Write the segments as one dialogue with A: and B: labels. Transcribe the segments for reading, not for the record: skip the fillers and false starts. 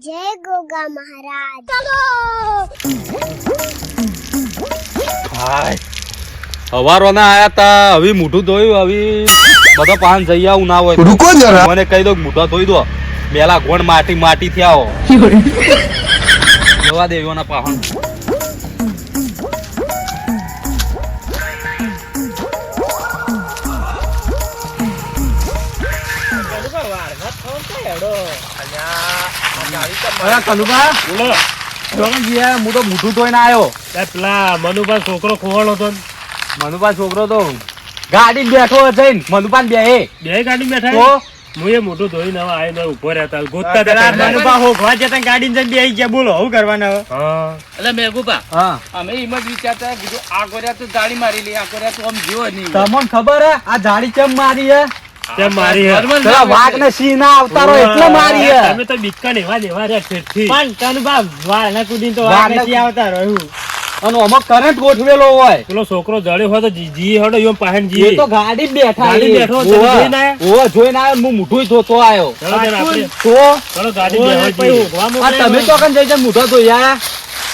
A: જય ગોગા મહારાજ.
B: હાય હવારોના આયા તા હવે મોઢું ધોયું હવે બધો પાન જઈ આવું ના હોય
C: રૂકો જરા
B: મને કહી દો મોઢા ધોઈ દો મેલા ગોણ માટી થયા હો જવા દેવાના પાહણ મોઢું ધોઈને આવ્યો
D: પેલા મનુભા છોકરો ખોવાણો હતો ને?
B: મનુભા છોકરો તો ગાડી બેઠો જઈને મનુભાન બે
D: બે ગાડી બેઠા
B: તો
D: હું એ મોટું ધોઈને હવે આવીને ઉભો રહેતા ગોતતા
E: પેલા
D: હતા.
E: મનુભા હોગવા જતા ગાડી જઈને બેહી ગયા. બોલો હું કરવાના હવે?
D: હા
F: એટલે મેઘુભા
B: હા
F: અમે એમ જ વિચારતા કીધું આ કોર્યા તો ગાડી મારી લે આ કોર્યા તો આમ જીવો નહીં
B: તમને ખબર હે આ જાડી કેમ મારી હે
D: તેમ મારી હે.
B: પેલા વાઘ ને સિંહ ના અવતારો એટલે મારી હે
D: તમે તો બીકન એવા ને એવા રહ્યા ઠેઠથી.
E: પણ કનુભા વાળના કુદીને તો
B: વાળના
E: વાળ નથી આવતા રહ્યું.
B: અને અમુક કરંટ ગોઠવેલો હોય
D: પેલો છોકરો જડ્યો હોય તો જી હડો એમ પાહન
B: એ
D: જી
B: તો ગાડી બેઠા
D: ગાડી બેઠો તમે જોઈને આયા?
B: ઓવા જોઈને આવ્યો હું મુઠું ધોતો આવ્યો
D: ચલો જરા આપણે
B: તો
D: ચલો ગાડી
E: ઓય,
D: બેહવા
E: પછી
D: જઈએ.
E: હોગવા
B: આ
E: મોકલ્યા
B: તમે
E: હોય.
B: તો કન જઈ મુઠો ધોયા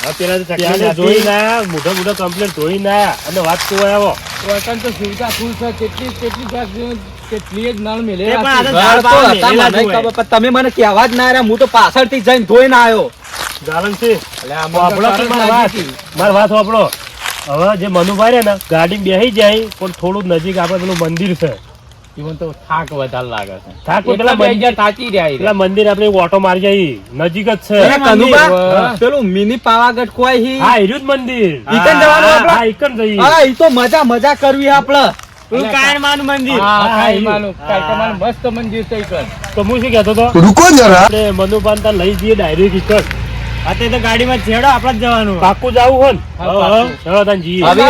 D: હા, પેલા તો ચાકીને જોઈને આયા, મોઢા કમ્પ્લેટ ધોઈને આયા અને વાત તો આવો
F: વતન તો સુવિધા ફૂલ છે કેટલી જ નળ મેલે
E: એ પણ આ તો
B: ગાળ
E: ઝાડ
B: તો
E: બાળ
B: હતા,
E: મેલેલા
B: મને
E: જ હોય.
B: ખબર, પણ તમે મને કહેવા જ ના રહ્યા હું તો પાછળથી જઈને ધોઈને આવ્યો
D: જાલન છે વાપરો કે મારી વાત વાપરો. હવે જે મનુભાઈ રે ને ગાડી બેહી જાય પણ થોડું નજીક આપણે પેલું મંદિર છે
F: જીવન તો થાક વધારે લાગે છે
D: થાક
F: એટલા
D: પેલા
F: બે હજાર થાકી રહ્યા
D: પેલા મંદિર આપણે ઓટો મારી જાય નજીક જ છે.
B: અરે કનુભા,
D: હા.
B: પેલું મિની પાવાગઢ કોઈ હી
D: હા હીરું જ મંદિર.
B: ઈકન જવાનું આપણે?
D: હા ઈકન જઈએ.
B: હા ઈ તો મજા કરવી આપડે
E: પેલું કાયણમાનું મંદિર.
F: હા
D: હા,
F: કાંઈ
D: ઈ.
F: માનું કાંઈ મસ્ત મંદિર છે ઈ કર.
D: તો હું શું કહેતો હતો
C: રૂકો જરા
D: આપણે મનુભાઈ ત્યાં લઈ જઈએ ડાયરેક્ટ ઈકન.
E: અત્યારે તો ગાડીમાં છેડો આપડે જ જવાનું.
D: પાક્કું જાવું હોય ને?
F: હા, પાક્કું.
D: ચલો ત્યાં જઈએ.
B: હવે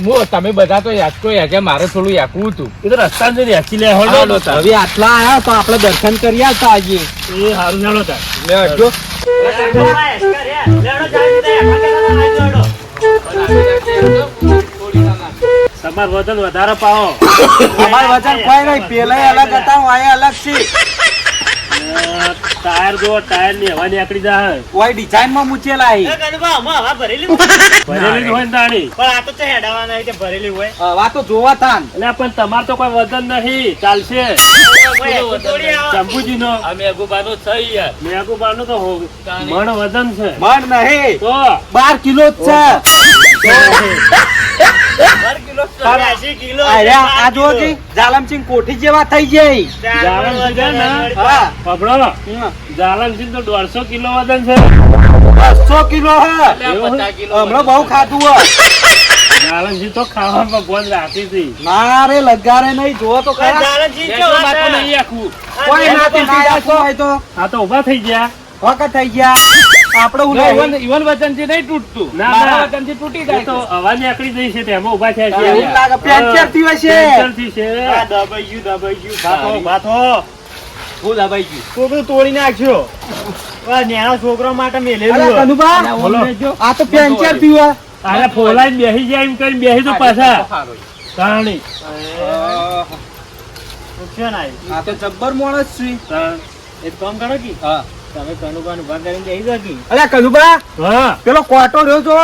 F: જો તમે બધા તો યાચકો યાચ્યા મારે થોડું યાકવું હતું
D: એ તો રસ્તા જ યાચી લે હળો.
B: હવે આટલા આયા તો આપણે દર્શન કરી આવતા આજે
D: એ હારું જાણો તાર.
B: લે જો
E: લેડો જાવી દે. લેડો.
D: તમાર વજન વધારે પાવો.
B: અમાર વચન કોઈ નહીં પેલા અલગ હતા વાય અલગ છે
D: ટાયર જો ટાયર ની હવા નીકળી જાય
B: કોઈ ડિઝાઇન માં મૂચેલા
E: એ કનુભા, આમાં હવા ભરેલી હોય.
D: ભરેલી જ હોય ને તાણી.
E: પણ આ તો છે હેડાવાના હોય તે ભરેલી હોય.
B: વાત તો જોવા તાન
D: એટલે પણ તમાર તો કોઈ વજન નહીં ચાલશે.
E: કોઈ હેઠું થોડી આવે.
D: ચંપુજી નો
F: આ મેઘુબાનો થઈ યાર
D: મેઘુબા નું તો મણ વજન છે
B: મન નહીં
D: તો
B: 12 કિલો જ છે
E: 80 કિલો
B: અરે આ જો જી જાલમસિંહ કોઠી જેવા થઈ જાય
D: જાલમસિંહ છે ને?
B: હા
D: પકડો જાલમસિંહ તો 150 કિલો વજન છે
B: 200 કિલો હે
F: એટલે 50 કિલો
B: હમણાં બહુ ખાધું હે
D: જાલમસિંહ તો ખાવામાં બંધ રાખી હતી.
B: મારે લગારે નહીં જોવો તો ખરા
E: જાલનજી
F: મેઘુ
E: કેવો
F: માથું
E: હતા?
F: નહીં આખું
B: કોઈ નાથી ના આખો હોય તો
D: આ તો ઉભા થઈ ગયા.
B: વખત થઈ ગયા આપણે
F: ઈવન વચનથી નહીં તૂટતું
D: ના,
F: મારા
D: ના.
F: વચનથી તૂટી
D: એ
F: જાય
D: તો
F: છે.
D: અવાજ નીકળી જઈ છે તેમાં ઉભા થયા છે.
B: એવું લાગે પેન્ચર થી હશે
D: પેન્ચરથી છે.
E: આ દબાઈ ગયું. ભાથો.
B: હું દબાઈ ગયું
E: છોકરું તોડી નાખ્યો. આ નેનો છોકરો માટે મેલેલું
B: અરે
E: હોય.
B: કનુભા
D: બોલો.
B: આ તો પેન્ચર થયું હે
D: અરે ફોલાઈને બેસી જાય એમ કરીને બેસી તો પાછા તાણી.
E: પૂછ્યો ના.
B: આ તો જબ્બર માણસ છે
D: તાણ.
E: એક કામ કરો કે
B: હા
E: તમે કનુભાઈ ઉભા કરીને જઈ શકી.
B: અરે કનુભા
D: હા
B: પેલો કોટો રહ્યો જો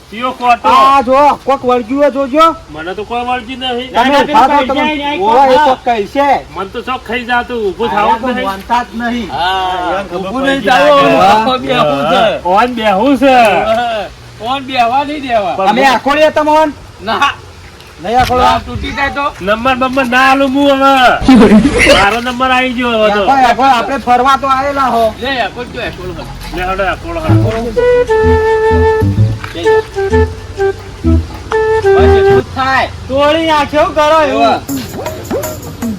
D: પીઓ કોટો.
B: આ જો કોક વળગ્યું હે જોજો
D: મને તો કોઈ મળતી નહીં.
E: ના,
B: તમે
E: ના,
B: ઉભા
E: પેલું
B: થો,
E: કઈ
B: તમે
E: જાય નહીં,
B: ઓય, એ
E: કોક
B: કોક કહે છે
D: મન તો શોખ ખાઈ જાતું ઊભું
B: આયા
D: થવું
B: તો
D: જ નહીં.
B: માનતા જ નહીં
F: હા
E: ખબર
F: ઊભું
E: પડી
F: નહીં
E: ગઈ
F: થવું,
B: લાગે.
F: આખો બેહવું છે.
D: ઓન બેહું છે.
F: કોણ બેહવા નહીં દેવા
D: પણ
B: અમે આખોડીએ તમોન
F: ના
B: નહીં આખોડો
F: આ તૂટી જાય તો
D: નંબર ના આલું હું હવે મારો નંબર આવી ગયો હવે તો.
B: આપણે ફરવા તો આવેલા હો
F: લે આખો જો આખો લો.
D: લે હડો આ કોળો હડો.
B: બસ એટલું જ થાય
E: તોડી નાખ્યો કરો એવું.
B: એવા.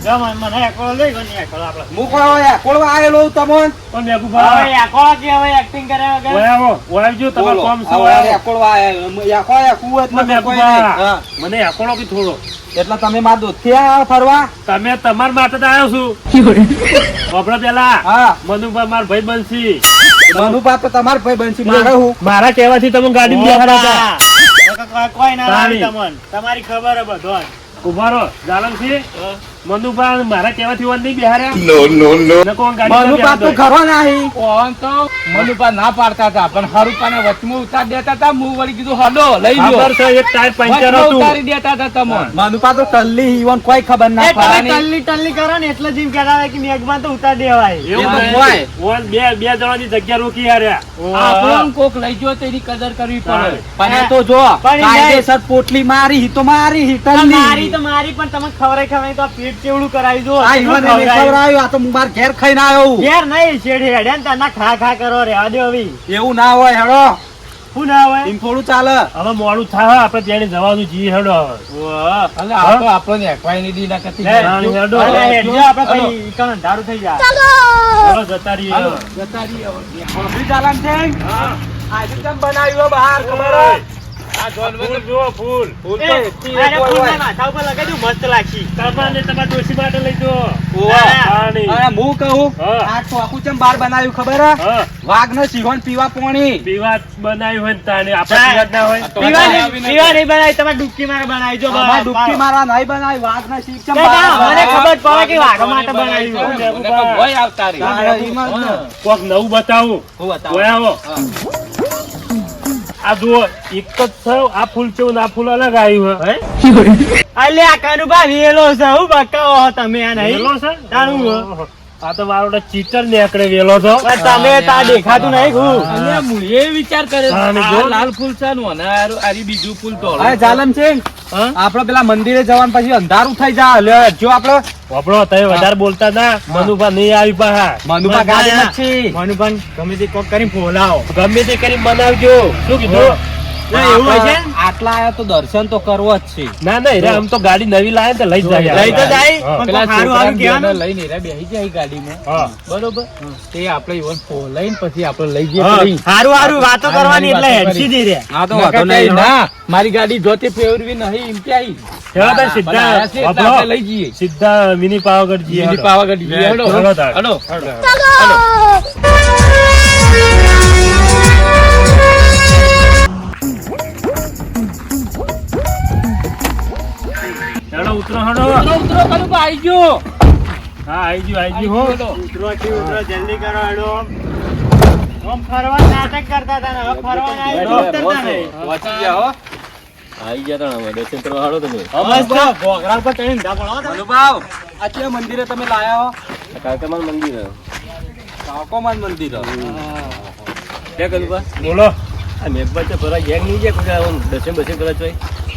E: જા મને એકલો લઈ ગયો ને એકલો આપણે.
B: હું કોઈ હોય આખોડવા આવેલો તમોન
D: પણ મેઘુભા,
E: હવે એકલો કે હવે એક્ટિંગ કરે વગર.
D: ઓય આવો, ઓય આવજો, તમારું
B: બોલો
D: કામ શું
B: આવો
D: આવો?
B: આખોડવા આયા આખો આખું એટલે
D: પણ
B: કોઈ નહીં.
D: મેઘુભા,
B: હા.
D: મને આકોળો કે થોડો
B: એટલે તમે મારા દોસ્તી આયા ફરવા
D: તમે તમાર માટે જ આવ્યો છું. આપણે પેલા
B: હા
D: મનુભા માર ભાઈ બનશી.
B: મનુભા તો તમાર ભાઈ બનશી મારે હું
D: મારા કહેવાથી તમે ગાડી બેહાડા હતા.
E: કોઈ ના લાવી
D: તાણી.
E: તમને. તમારી ખબર હે બધો.
D: ઉભા રહો જાલમસિંહ, મનુભા મારા કહેવાથી વાત નહીં બિહાર્યા ને કોણ ગાડી
F: મનુભા તો
D: ચાલી
F: ખરો નહીં ઓન તો મનુભા ના પાડતા હતા પણ હરુપાને વચમાં ઉતાર દેતા હતા હું વળી કીધું હડો લઈ
D: ગયો.
F: જો
D: ખબર છે એક ટાયર પંચર
F: વચમાં
D: હતું
F: ઉતારી દેતા હતા તમને મનુભા તો ટલ્લી ઈવન કોઈ ખબર ના
E: એ તમે
F: પડે
E: ટલ્લી ટલ્લી કરો ને એટલે જીમ કહેતા હતા કે મેઘમાં તો ઉતાર દેવાય
D: એવું
F: એ તો
D: નહીં.
F: હોય.
D: ઓન બે જણાની જગ્યા રોકી હાર્યા
F: આપણો કોક લઈ ગયો તો એની કદર કરવી પડે
D: હા.
F: પણ એ તો જો
E: પણ એ
F: કાયદેસર પોટલી મારી તો મારી
E: મારી તો મારી પણ તમે ખવડાય તો આ પેટ કેવડું કરાવી દો
F: આ ઈવન એને ખવડાવ્યું, આ તો હું બાર ઘેર ખાઈને આવ્યો
E: ઘેર નહીં શેઠ હેડે ને તને ખા ખા કરો રેવા દો હવે
F: એવું ના હોય હેડો
E: શું ના હોય
F: એમ થોડું ચાલે
D: હવે મોડું થાય આપણે ત્યાં જવાનું જીએ હેડો હવે
F: એટલે આ તો આપણને એકવાય ની દી ના કરતી
E: લે,
F: હેડજો.
D: હેડો.
E: અરે હેડજો આપણે
F: હેડો.
E: પછી ઈકણ અંધારું થઈ જાય
D: ચલો જતા રહીએ
F: હાલો, જતા રહીએ હવે. કોફી ચાલન છે? આજે કેમ બનાવ્યું હો બહાર ખબર હે? આ જોનવર
D: ફૂલ જુઓ ફૂલ
F: ફૂલ
E: એ,
F: તો એટલી
E: અરે
F: એક
E: ફૂલને
F: હોય.
E: માથા ઉપર લગાડી દઉં, મસ્ત લાગશે
D: તમારે તમારા ડોશી માટે લઈ જો
F: ઓવા.
D: પાણી.
F: અને હું કહું
D: હા.
F: આ ટોકું ચમ બહાર બનાવ્યું ખબર હે?
D: હા
F: વાઘ નો સિંહોન પીવા પોણી
D: પીવા બનાવ્યું હોય ને તાણે આપણે
E: હા.
D: પીવા જ ના હોય
F: તો
E: પીવા
F: બનાવી
E: નહીં પીવા નહીં બનાવી તમે ડૂબકી મારે બનાવી જો
F: અમારે ડૂબકી મારવા નહીં બનાવી, વાઘ ના સિંહ ચમ
E: કે ના,
F: બહાર
E: મને
F: બનાવ્યા?
E: ખબર પડે કે વાઘો માટે બનાવ્યું.
F: મને તો ભય આવતા રહી.
E: હા.
F: એમાં જ ને.
D: કોક નવું બતાવું
F: હું બતાવું.
D: ઓય આવો આ જુઓ એક જ છે આ ફૂલ છે ને આ ફૂલ અલગ આવ્યું હે
E: અલે આ કાનુભા વેલો છે હું બકાવો હો તમે આ નહીં
D: વેલો છે
E: તારું હો.
D: ઓહો. આ તો મારો ચીટર નીકળે વેલો છો
E: પણ તમે તા દેખાતું નહીં હું
F: અને હું એ વિચાર કર્યો
D: હા, ને
F: આ
D: જો.
F: લાલ ફૂલ છે ને અને આરી બીજું ફૂલ તો
B: અરે જાલમ છે
D: હા?
B: આપડે પેલા મંદિરે જવાનું પછી અંધારું થઈ જાય લે જો આપડે
D: વાપરો તમે વધારે બોલતા ના મનુભા નહીં આવી પાહા
B: મનુભા ગાડીમાં જ છે.
E: મનુભાઈ ગમે તે કોક કરીને ફોલાવો
D: ગમે તે કરી બનાવજો શું કીધું
E: ના, એવું હોય છે?
B: આટલા આયા તો દર્શન તો કરવો જ છે.
D: ના ના હીરા, આમ તો ગાડી નવી લાવે તો લઈ જ જાય
E: લઈ તો જાય
D: હા.
E: પણ
F: પેલા
E: કોક હારું હારું
F: છોકરાને
E: કહેવાનું.
F: લઈને એરા બેસી જાય ગાડીમાં
D: હા.
F: બરોબર તે આપણે ઈવન લઈને પછી આપણે લઈ જઈએ
D: હા.
F: ફરી.
E: હારું હારું વાતો કરવાની એટલે
F: વાતો
E: હેડસી દઈ રહ્યા
B: હા તો
F: નકર
B: વાંધો
F: કઈ
B: નહીં.
F: ના મારી ગાડી જોતે ફેરવી નહીં એમ કે આવી.
D: હેડો તાર
F: પણ
D: સીધા
F: આયા છે એટલે
D: વાપરો.
F: આપણે લઈ જઈએ
D: સીધા મિની પાવાગઢ જઈએ
F: બીજી
D: હેડો.
F: પાવાગઢ જઈએ. હેડો.
D: હેડો તાર.
F: હેડો.
D: હેડો ઉતરો હેડો
F: ઉતરો, ઉતરો, કરું તો આઈ ગયો.
D: હા આઈ ગયું હો
F: હેડો.
E: ઉતરો થી ઉતરો જલ્દી કરો હેડો આમ ફરવા નાટક કરતા હતા ને હવે ફરવા ના આવ્યું તો ઉતરતા નહીં.
B: પહોંચી ગયા હો.
E: બસ તો ઘોઘરા ઉપર ચડીને ઊંધા પડો તમે.
B: મનુભાવ, આ કયા મંદિરે તમે લાયા હો? કાકોમાન મંદિર હો.
D: બોલો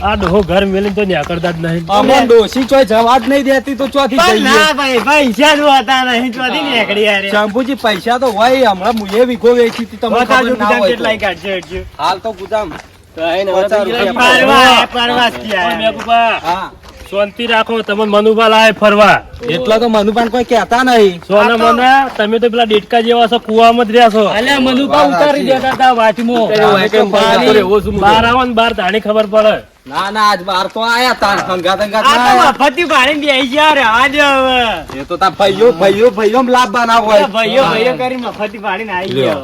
D: આ ડોહો ઘર મેલીને તો ન્યાકળતા જ નહીં
B: અમોન ડોશી ચોય જવા જ નહીં દેતી તો ચોથી
E: પણ
B: જઈએ.
E: ના ભાઈ પૈસા નું હતા નહીં ચોથી નીકળી યાર
B: શંભુજી પૈસા તો હોય હમણાં હું એ વીઘો વેચી હતી તમને
E: બતાવજો
B: ખબર ના
E: ગુદામ
B: હોય
E: કેટલાય
B: તો.
E: કાઢજો હેડજો.
B: હાલ તો ગુદામ
E: પરવા પરવાસ ક્યાં
D: મેકુપા
B: હા
D: શાંતિ રાખો તમે મનુભા લાવે ફરવા
B: એટલા તો મનુભાન કોઈ કહેતા નહીં.
D: સોના મના તમે તો પેલા ડેટકા જેવા છો કુવામાં જ રહ્યા છો
F: અલ્યા મનુભા ઉતારી દેતા હતા વાટમાં.
D: બાર આવો ને બાર તાણી ખબર પડે
B: ના ના આજ બાર તો આયા તાર હંગાત હંગાત ના
E: આ તો
B: આયા.
E: મફતી પાડીને બેસી ગયા રે આજ હવે
B: એ તો તાર ભાઈઓ લાભ બનાવ હોય.
E: ભાઈઓ ભાઈઓ કરીને મફતી પાડીને આવી ગયો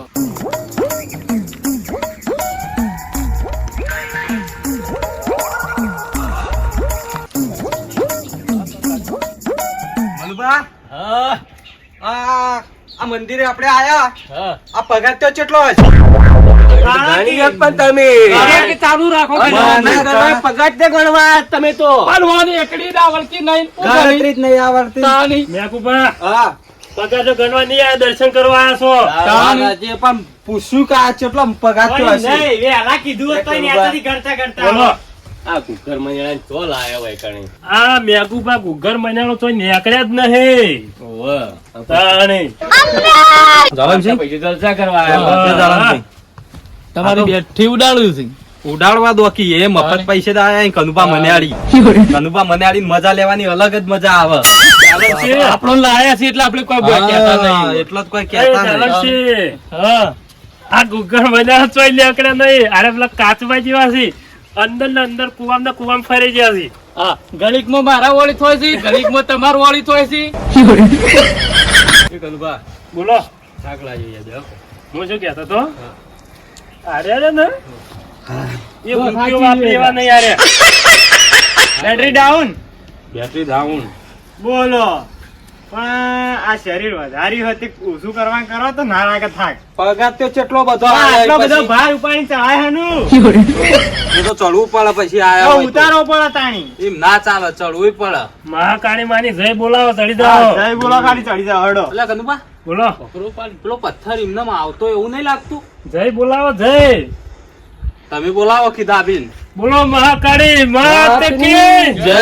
B: મનુભા, આ મંદિરે આપણે આયા આ પગાર તો કેટલો હશે?
F: કે ચાલુ રાખો કે
B: પગાર તે ગણવા તમે તો
F: પાડવાની એકડી ના વળકી નહીં.
B: ગણતરી જ નહીં આવડતી.
F: તાની.
D: મેકુપા
B: હા
D: પગાર તો ગણવા નહીં આયા દર્શન કરવા આવ્યા છો
B: જે પણ પૂછ્યું કે આ કેટલો પગાર તો હશે.
E: નહીં વેલા કીધું હોત તો ન્યાસાથી કરતા કરતા
D: બોલો આ મેકુપા ગુગર મહિનાનો તો નીકળ્યા જ નહીં તાણી.
F: તમારી બેઠી ઉડાડ્યું છે.
B: ઉડાડવા દો કે એ મફત પૈસે તો આયા કનુભા મન્યાળી કનુભા મન્યાળી મજા લેવાની અલગ જ મજા આવે.
F: આપણો લાયા છે એટલે આપણે કોઈ કહેતા
B: હા,
F: નહીં.
B: એટલો જ કોઈ કહેતા નહીં.
D: ચાલશે. હા. આ ગુગર મહિના ચોઈ નીકળ્યા નહીં અરે પેલા કાચબા જેવા છે અંદર ને અંદર કુવામ ફરી ગયા છે
F: હા, ઘડીકમાં મારા વાળી થોય છે, ઘડીકમાં તમારું વાળી થોય છે.
D: બોલો હું શું કહેતો તો અરે અરે ને એ રૂપિયો વાપરે એવા નહીં અરે
E: બેટરી ડાઉન
B: બેટરી ડાઉન
E: બોલો પણ આ શરીર વધારી હતી ઓછું કરવાનું કરો તો ના લાગે થાક
B: પગાર તો કેટલો બધો
E: આ
B: આયો
E: આટલો બધો
B: પછી.
E: ભાર ઉપાડી ચડાય હનું
B: એ તો ચડવું પડે પછી આયા
E: તો
B: હોય તો.
E: ઉતારો પડે તાણી
B: એમ ના ચાલે ચડવું પડે.
D: મહાકાળી માની જય બોલાવો ચડી
E: હા,
D: જાઓ
E: જય બોલો ખાલી ચડી જાવ હડો
B: એટલે કનુભા
D: બોલો
B: પેલો પથ્થર એમને આવતો એવું નહીં લાગતું.
D: જય બોલાવો જય
B: તમે બોલાવો કીધા બેન.
D: બોલો મહાકાળી માત કી
B: જય.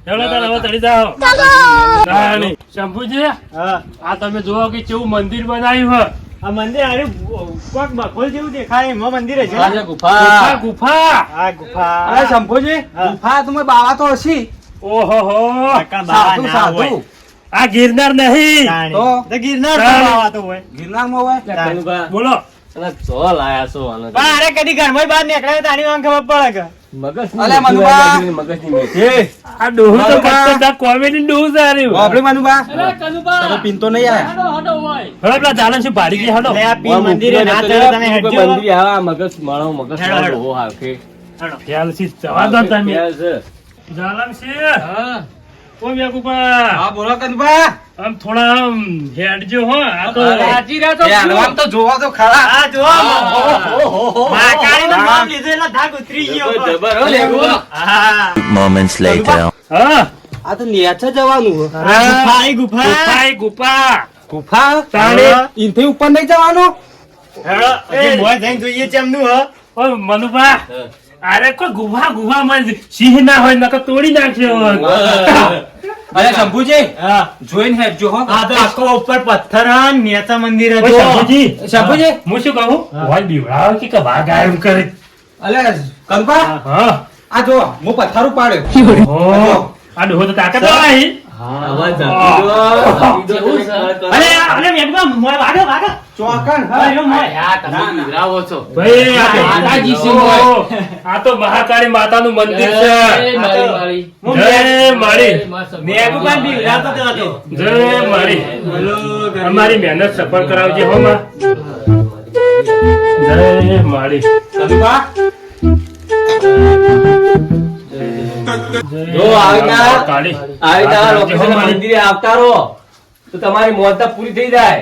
D: ચલો તાર હવે ચડી જાઓ તાણી. શંભુજી
E: હા
D: આ તમે જુઓ કે કેવું મંદિર બનાવ્યું હે
E: આ મંદિર આરે કોક બખોલ જેવું દેખાય એમાં મંદિર છે
B: આજે
D: ગુફા
B: ગુફા.
D: ગુફા
E: આ ગુફા
B: અરે શંભુજી
E: હા.
B: ગુફા તમે બાવા તો હશી.
D: ઓહો
E: કાકા બાવા
B: સાધુ
E: ના હોય.
B: સાધુ
D: આ ગિરનાર નહીં
E: તાણી.
B: તો?
E: તો ગિરનાર
D: તાણી.
E: પર આવાતું હોય
B: ગિરનારમાં હોય.
D: બોલો
E: પણ અરે કદી ઘરમાં બહાર નીકળે તારી વાંગ ખબર પડે કે
B: અલે મનુભા
D: આ ડોહું તો ખતરનાક કોમેડી ડોહું છે આર્યું.
B: બાપરે મનુભા તમે પીનતો નહીં આયા.
D: હવે પેલા જાલન શું ભાડી ગયા હડો
E: લે આ પીર મંદિરે ના ચડે તમે હેડજો હેડો, હેડો.
D: ખ્યાલ થી જવા દો તમે જાલન સિંહ ઓ મેકુપા
B: હા બોલો કનુભા.
D: આમ થોડા આમ હેડજો હો આ તો
B: એ હલવામ તો જોવા તો ખરા.
E: આ જો મહાકાળીનું નામ લીધું એટલે ધાક ઉતરી ગયો હા
C: Moments later.
D: હા
B: આ તો નેચે જવાનું.
E: આ ગુફા એ ગુફા
D: ગુફા ગુફા
B: ગુફા
D: તાણે.
B: ઇનથી ઉપર નહીં જવાનું.
E: હેડો હજી મોય જઈને જોઈએ ચેમનું હ
D: ઓ મનુભા અરે કોઈ ગુફા ગુફા માં સિંહ ના હોય નકર તોડી નાખ્યો
B: અરે શંભુજી
E: હા
B: જોઈને હેડજો હો.
E: આ તો આખો ઉપર પથ્થર હ નેચા મંદિર
D: ઓય
E: હતું
D: શંભુજી
B: શંભુજી.
D: હું શું કહું હોય બીવડાવો કે વાઘ આયમ કરે
B: અલે કનુભા
D: હા
B: આ જો હું પથ્થર ઉપાડ્યો.
D: ઓ આ ડોહો તો તાકાત વાળી
E: અરે અરે મેઘબા મોય વાડો વાડો
B: ચોકન
E: હા એનો મોય
D: ભાઈ માતાજી સિંહ હોય. આ તો મહાકાળી માતાનું મંદિર છે જય માળી
E: મેઘબા બી રાતો તો હતો
D: જય માળી અમારી મહેનત સફળ કરાવજે હો માં જય માળી
B: કનુભા
D: જો કાળી
G: મંદિરે આવતા રહો તો તમારી મોત પૂરી થઈ જાય.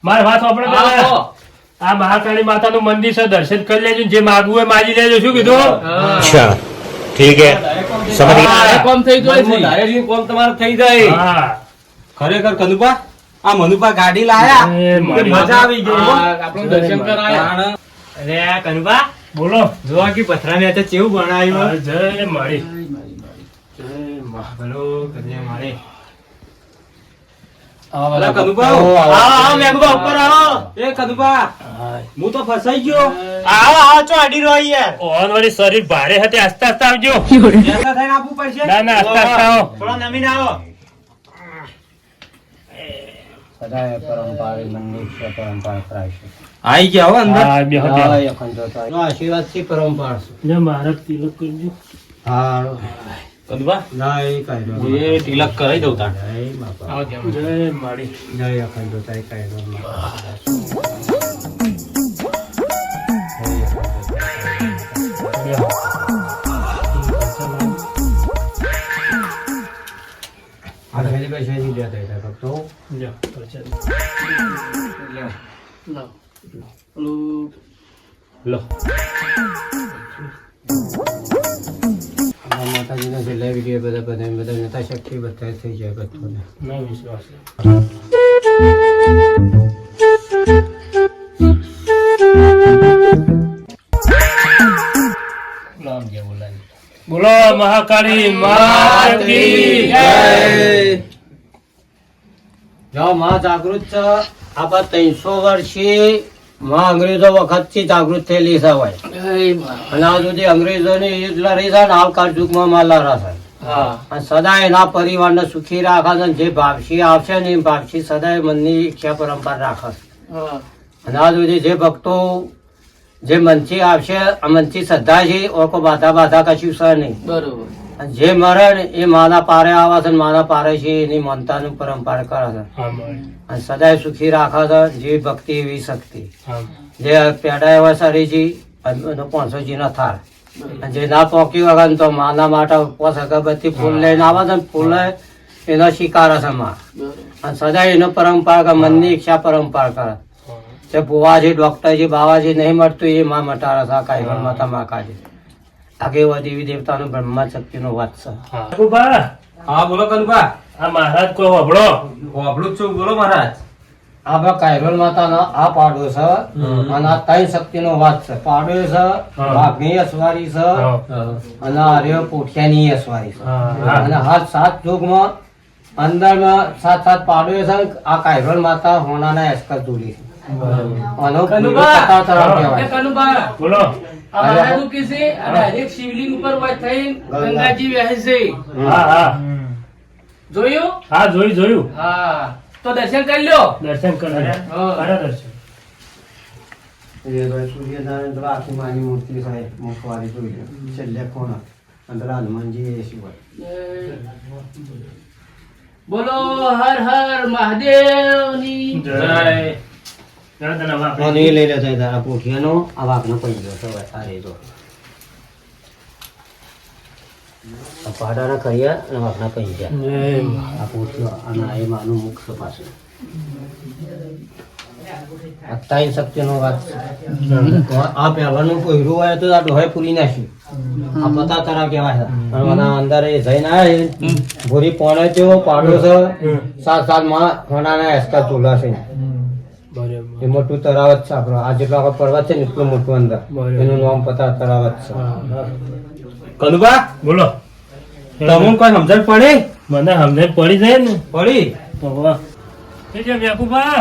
D: મારી વાત સાંભળો પેલા. આ મહાકાળી માતાનું મંદિર છે દર્શન કરી લેજો જે માગવું હોય માજી લેજો શું કીધું
C: अच्छा ठीक है समझ गया
G: ધારેજીનું કામ તમારું થઈ જાય.
D: હા
B: ખરેખર કનુભા આ મનુભા ગાડી લાયા
D: એ મારી
B: મજા આવી ગઈ હો.
G: આપણું દર્શન કરાયા.
E: અરે કનુબા
D: બોલો
E: જોવા કે પથરા ને તો કેવું બનાવ્યું
D: જય માળી
E: ભલો કન્યા મારે
B: અલા કનુભા
E: આવો મેઘબા ઉપર આવો
B: એ કનુભા હું તો ફસાઈ ગયો.
E: આવો આવો ચો અડી રહ્યો યાર
D: ઓન વાળી શરીર ભારે હતી આસ્તે આસ્તે આવજો
B: એસા થઈને આપવું પડશે.
D: ના ના આસ્તે આસ્તે આવો
E: થોડો નમીને આવો
B: આઈ ગયા હો અંદર.
D: હા બેહો બેહો
G: આશીર્વાદ થી પરંપરા.
D: જો મારા તિલક કરજો
B: કનુભા એ તિલક કરાઈ દઉં તાણ.
D: જય માળી બેહો. લ્યો, પ્રસાદ. લો
G: માતાજીના છેલ્લા વિડીયો બધા યથાશક્તિ બધા થઈ જાય બધું.
D: ના વિશ્વાસ બોલો મહાકાળી માત કી જય.
G: જો માં જાગૃત છે આપણા 300 વર્ષથી માં અંગ્રેજો વખતથી જાગૃત થયેલી છે હોય અને આ સુધી અંગ્રેજોની યુદ્ધ લડી છે ને હાલ યુગમાં માં લડા છે અને સદાય એના પરિવારને સુખી રાખે છે અને જે ભાવશી આવશે ને એ ભાવશી સદાય મનની ઈચ્છા પરંપરા રાખે છે અને આ સુધી જે ભક્તો જે મનથી આવશે આ મનથી શ્રદ્ધા છે ઓર કોઈ બાધા કશું છે નહીં
F: બરોબર.
G: અને જે મરે ને એ માના પારે આવે છે ને માના પારે છે એની મનતાનું પરંપરા કરે છે
D: હા માળી
G: અને સદાય સુખી રાખે છે જે ભક્તિ એવી શક્તિ
D: હા
G: જે પેડા એવા સરીજી 500જી ના થાળ જે ના પોકી વગર તો માના માટે ઉપવાસ અગરબત્તી ફૂલ લઈને આવે છે ને ફૂલ એનો શિકાર છે માં અને સદા એનો પરંપરા કે મનની ઈચ્છા પરંપરા કરે તે બુવાજી ડોક્ટરજી બાવાજી નહીં મળતું એ માં મટારા છે કાંઈ માતા માકાજી આગેવા દેવી દેવતાનો બ્રહ્મા શક્તિનો વાત છે
D: કાકુભા,
B: હા બોલો કનુભા.
D: આ મહારાજ કોઈ હોભળો.
B: હોભળું જ છું, બોલો મહારાજ.
G: આપણા કાયરોલ માતાનો આ પાડો છે અને આ ત્રણ શક્તિનો વાત છે. પાડો છે, વાઘની અસવારી છે અને આર્યો પોઠિયાની અસવારી છે.
D: હા.
G: અને આ 7 યુગમાં અંદરમાં 7 પાડો છે. આ કાયરોલ માતા હોનાના એસ્કર જોડી છે. આનો
F: કનુભા,
G: કથા તરફ કહેવાય.
F: કનુભા,
D: બોલો.
F: આ મહારાજ શું કહે છે? આ ડાયરેક્ટ શિવલિંગ ઉપર વાત થઈ ગંગાજી વહે છે.
D: હા હા
F: જોયું?
D: હા, જોયું.
F: હા, તો દર્શન કરી લ્યો.
D: દર્શન કરો.
F: હા.
D: કરો દર્શન.
G: એ ભાઈ સૂર્યનારાયણ તો આખી માની મૂર્તિ છે મુખવાળી જોઈ લો. છેલ્લે કોણ અંદર હનુમાનજી એ સિવાય
F: બોલો હર હર મહાદેવની
D: જય. જય તને બાપ.
G: મને એ લઈ લેતા તારા પોઠિયાનો આ વાઘનો પડી ગયો છે હવે આ રેજો આ પાડાના કર્યા અને વાઘના પડી ગયા આ પોઠિયો અને એ માનું મુખ છે પાછું આ ત્રણ શક્તિનો વાત છે. આ પહેલાનું કોયરું હોય તો આ ડોહાઈ પૂરી નાખ્યું આ પતા તારા કહેવાય છે અને આના અંદર એ જઈને આવે ભૂરી પોણે જેવો પાડો છે 7 માં હોનાના એસ્કા ચૂલા છે એ મોટું તળાવ જ છે આપણો આ જેટલો આપણો પર્વત છે ને એટલું મોટું અંદર એનું નામ પતા તળાવ જ છે.
B: કનુભા,
D: બોલો.
B: તમને કોઈ સમજણ પડી?
D: મને સમજણ પડી જાય ને.
B: પડી.
D: વાહ. એ જે વ્યાકુભા.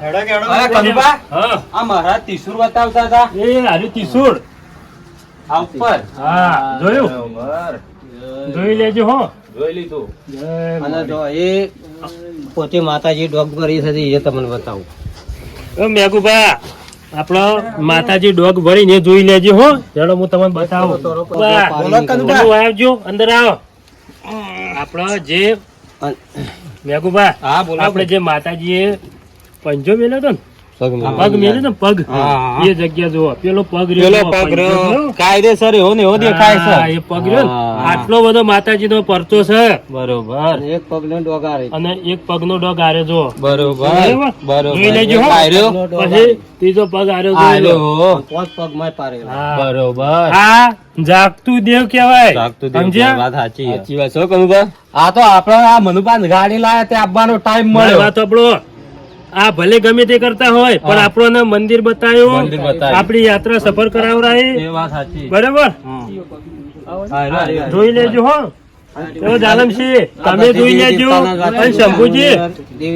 E: હેડો કેડો
B: અરે કનુભા,
D: હા.
B: આ મહારાજ ત્રિશૂળ બતાવતા હતા
D: એ હારી ત્રિશૂળ.
B: આ ઉપર.
D: હા, જોયું.
B: બરોબર.
D: જોઈ લેજો હો.
B: જોઈ લીધું.
D: જય
G: અને જો એ પોતે માતાજી ડોગ ભરી છે એ તમને બતાવું.
D: મેઘુભા, આપણો માતાજી ડોગ ભરીને જોઈ લેજો હો. ચાલો હું તમને બતાવું. વાહ,
G: બોલો કનુભા.
D: બોલો, આવજો, અંદર આવો. આપણો જે મેઘુભા,
B: હા બોલો.
D: આપણે જે માતાજીએ પંજો મેલ્યો હતો ને,
G: પગ
D: પગ મેલ્યો ને પગ,
B: હા.
D: એ જગ્યા જુઓ. પેલો પગ
B: પેલો
D: રહ્યો,
B: પગ
D: પંજો
B: રહ્યો.
D: રહ્યો.
B: કાયદેસર એવો ને એવો દેખાય
D: હા,
B: છે.
D: એ પગ રહ્યો ને,
B: હા.
D: આટલો બધો માતાજીનો પરચો છે.
B: બરોબર.
G: એક પગનો ડોગ આ રહી.
D: અને એક પગનો ડોગ આરે જો.
B: બરોબર.
D: જોઈ લેજો હો.
B: કાયરો.
D: પછી ત્રીજો પગ આરે જોઈ લો.
B: આર્યો.
G: 5 પગમાં પારેલો.
D: હા.
B: બરોબર.
D: આ જાગતું દેવ કહેવાય.
B: જાગતું દેવ
D: સમજ્યા?
B: વાત સાચી છે. સાચી વાત છે હો કનુભા. આ તો આપણે આ મનુભાન ગાડી લાયા તે આપવાનો ટાઈમ
D: મારી
B: મળ્યો.
D: વાત આપણો આ ભલે ગમે તે કરતા હોય પણ
B: હા.
D: આપણને મંદિર બતાવ્યું,
B: મંદિર બતાવ્યું.
D: આપણી યાત્રા સફર કરાવરાઈ.
B: એ વાત સાચી.
D: બરાબર, જોઈ લેજો હો. તો જાલમસિંહ, તમે જોઈ લેજો. અને શંભુજી,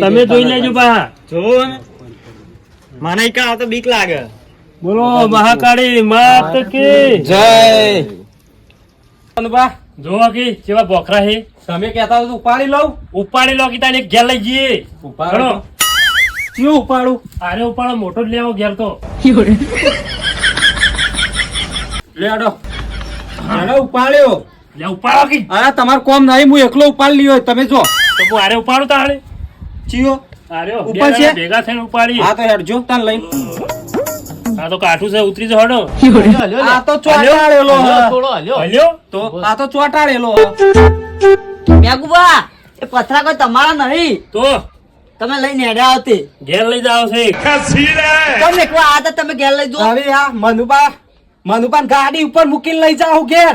D: તમે જોઈ લેજો બા.
B: મને કા તો બીક લાગે.
D: બોલો મહાકાળી માત કી
B: જય. કનુભા,
D: જોવો કે કેવા બોખરા છે.
B: તમે કહેતા હો તો ઉપાડી લઉં.
D: ઉપાડી લો કીધા ને ઘેર લઈ જઈએ.
B: ઉપાડો.
D: ઘણો.
B: ક્યું ઉપાડું?
D: આરે ઉપાડો, મોટો જ લેવો ઘેર તો.
B: લે આડો. આડો ઉપાડ્યો.
D: લે ઉપાડો કે.
B: અરે તમારું કોમ નહીં, હું એકલો ઉપાડી લ્યો તમે જો.
D: તો હું આરે ઉપાડો તારે.
B: ચિયો.
D: આરે
B: ઉપર
D: બે
B: છે?
D: જણા ભેગા થઈને ઉપાડી.
B: હા તો હેડજો તાન લઈને.
D: આ તો કાઠું છે, ઉતરી જાઓ હડો.
B: આ તો ચોટાડેલો હ.
F: થોડો હલ્યો.
D: હલ્યો
B: તો આ તો ચોટાડેલો હ.
H: મેઘુબા, એ પથરા કોઈ તમારા નહીં,
D: તો
H: તમે લઈને હેડ્યા આવતી.
D: ઘેર લઈ જાવ છે.
H: તમે એકવાર આ તો તમે ઘેર લઈ જો.
B: હવે આ મનુબા ગાડી ઉપર મૂકીને લઈ જાઓ ઘેર.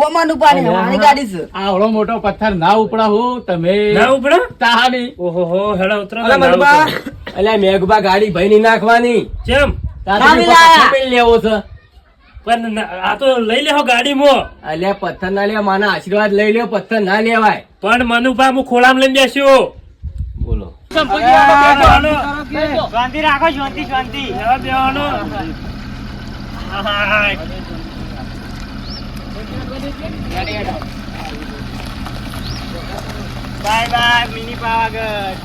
H: ઓ મનુપાની હવાની ગાડી છે.
F: આવડો મોટો પથ્થર ના ઉપડાવું તમે.
D: ના ઉપડો.
F: તાહાની.
D: ઓહો હો, હેડો ઉતરો.
B: અલા મનુબા, અલ્યા મેઘબા ગાડી ભાઈ ની નાખવાની.
D: કેમ?
H: નામી લાયા.
F: લેવો છે.
D: પણ આ તો લઈ લેહો ગાડીમાં.
F: અલ્યા પથ્થર ના લે, માના આશીર્વાદ લઈ લ્યો, પથ્થર ના લેવાય.
D: પણ મનુભા હું ખોળામ લઈને બેસ્યો.
B: બોલો.
D: બેહવાનો.
E: શાંતિ રાખો, શાંતિ શાંતિ.
D: બેહવા બેહવાનો. Hi.
E: Bye bye mini Pavagadh.